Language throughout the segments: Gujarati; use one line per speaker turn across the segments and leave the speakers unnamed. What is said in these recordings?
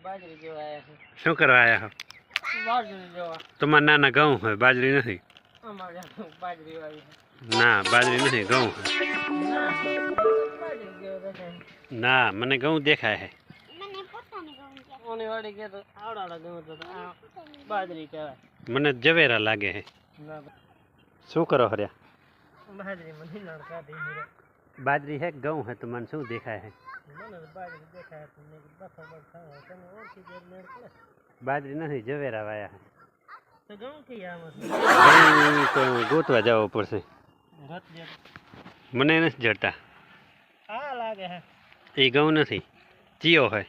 બાજરી જેવા આયા છે.
શું કરવા આવ્યા હો?
બાજરી જેવા.
તમારા નાના ઘઉં હોય, બાજરી નથી.
અમારે બાજરી વાવી છે.
ના, બાજરી નથી, ઘઉં હોય.
બાજરી જેવા દેખાય.
ના, મને ઘઉં દેખાય છે.
ઓની વાડી કે તો આવડાડા ગમે તો આ બાજરી કહેવાય.
મને જવેરા લાગે છે.
ના
શું કરો હર્યા?
બાજરી મને ના કાઢી હીરે.
બાજરી છે ઘઉં છે તો મને શું દેખાય છે?
મને બાજરી દેખાય તો મેં બફા બફા તમે ઓળખી દે મેળ પડે.
બાજરી નથી, જવેરા વાયા છે.
તો ઘઉં કી આમાં
ઘઉં તો ગોતવા જવું પડશે.
ઘટ જે
મને નથી જડતા.
આ લાગે હે
એ ઘઉં નથી, ચીયો હોય.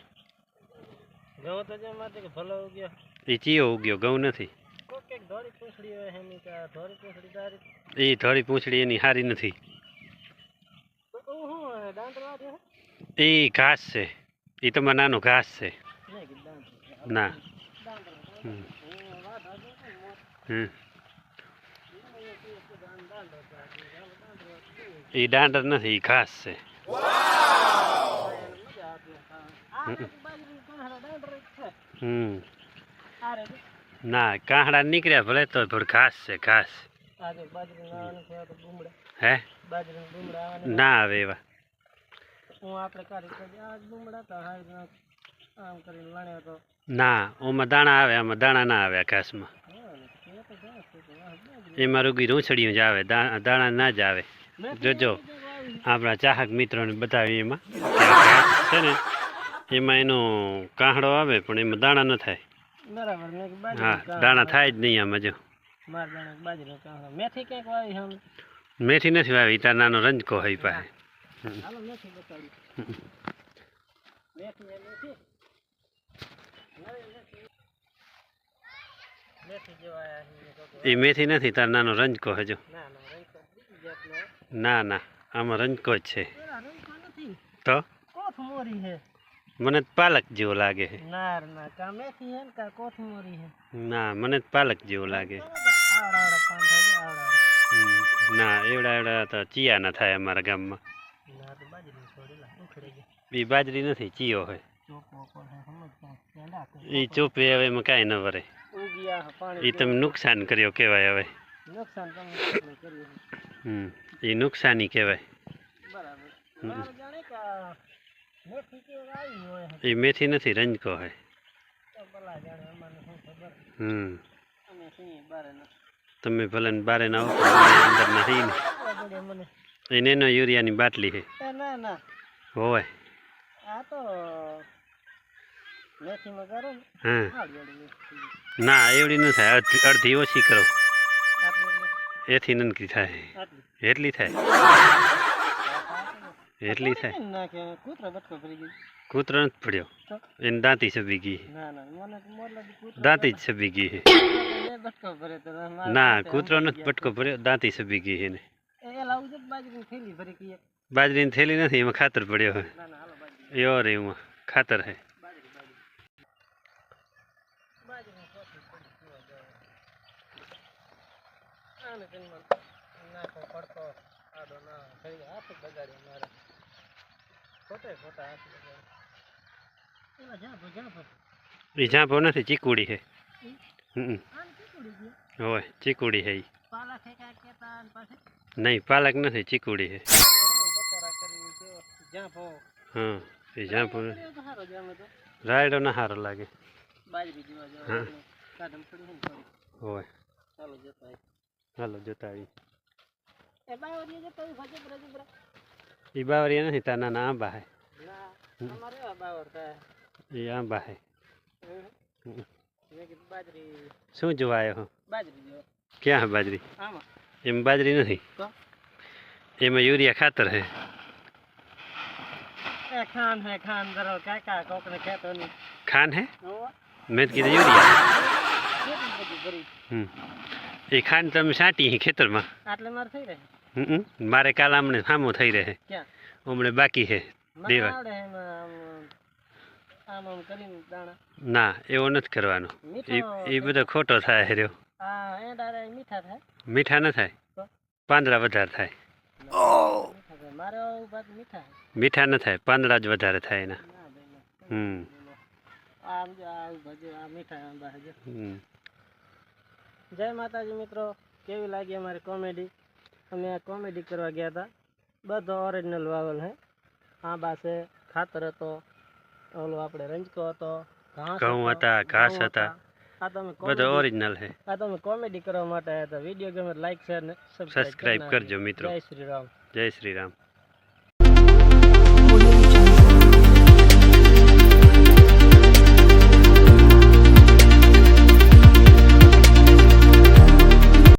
ઘઉં તો જેમ માટે કે ભલો ઉગ્યો.
એ ચીયો ઉગ્યો, ઘઉં નથી.
કોક એક ધોરી પૂંછડી હોય એની કે ધોરી પૂંછડી તારી.
એ થોડી પૂંછડી એની સારી નથી.
તો હું દાંતલા છે.
એ ઘાસ છે, એ તમારે નાનો ઘાસ છે.
નહીં કે દાંત
ના.
દાંતલા
હમ.
વાત આજે
હમ. એ દાંડર નથી, એ ઘાસ છે. હમ. ના, કાંહડા નીકળ્યા ભલે તો પણ ઘાસ છે, ઘાસ. હે? ના આવે એવા. ના, ઓમાં દાણા આવે, આમાં દાણા ના આવે આ ઘાસમાં. એમાં રૂગી રૂંછડીયું જ આવે, દાણા ના જ આવે. જોજો આપણા ચાહક મિત્રોને બતાવી એમાં કે આ ઘાસ છે ને એમાં એનો કાંહડો આવે પણ એમાં દાણા ન થાય. હા, દાણા થાય જ નહીં આમાં. જો મેથી નથી વાવી, તાર નાનો રંજકો હોય પાસે. એ મેથી નથી, તાર નાનો રંજકો હજો. ના ના, આમાં રંજકો જ છે. તો મને પાલક જેવો લાગે છે. ના, મને પાલક જેવો લાગે. ના, એવડા એવડા તો ચિયા ના થાય અમારા ગામમાં. એ બાજરી નથી, ચિયો હોય. એ ચોપે હવે એમાં કાંઈ ન વરે. એ તમે નુકસાન કર્યો કહેવાય હવે. એ નુકસાની કહેવાય. એ મેથી નથી, રંજકો હોય. તમે ભલે ને બારે ના અંદર નથી ને એને એનો યુરિયાની બાટલી છે. હોય હા. ના, એવડી ન થાય, અડધી ઓછી કરો. એથી નનકી થાય. એટલી થાય, એટલી થાય. કૂતરો નથી પડ્યો, એને દાંતી છબી ગઈ. દાંતી જ છબી ગઈ છે. ના, કૂતરો નથી બટકો ભર્યો, દાંતી છબી ગઈ એને. બાજરીની થેલી નથી, એમાં ખાતર પડ્યો હોય. એવો રે એમાં ખાતર હે. એ જાંબો નથી, ચીકુડી છે. હોય ચીકુડી છે. નહીં, પાલક નથી, ચીકુડી છે. હા, એ જાંબો રાયડો ના સારો લાગે. હા હોય. હાલો જોતા આવી. એ બાવરિયા નથી, તાર નાના આંબા હે. એ આંબા હે. શું જોવા આવ્યો? ક્યાં હે બાજરી? એમાં બાજરી નથી, એમાં યુરિયા ખાતર હે. ખાન હે? મેં કીધું યુરિયા. એ ખાન તમે સાટી ખેતરમાં. મારે કાલ હમણે સામો થઈ રહે. હમણે બાકી છે દેવા. ના, એવો નથી કરવાનો. એ બધો ખોટો થાય રહ્યો. મીઠા ન થાય, પાંદડા વધારે થાય. મીઠા ન થાય, પાંદડા જ વધારે થાય એના.
આમ જો આ ભજી આ મીઠા આંબા છે.
હમ.
જય માતાજી મિત્રો, કેવી લાગી અમારી કોમેડી? અમે આ કોમેડી કરવા ગયા હતા. બધો ઓરિજિનલ વાવેલ હે. આંબા છે, ખાતર હતો, ઓલો આપણે રંજકો હતો,
ઘઉં હતા, ઘાસ હતા,
આ તમે
બધો ઓરિજિનલ છે.
આ તમે કોમેડી કરવા માટે આવ્યા હતા. વિડીયો ગમે લાઈક શેર ને
સબસ્ક્રાઇબ કરજો મિત્રો.
જય શ્રી રામ.
જય શ્રી રામ.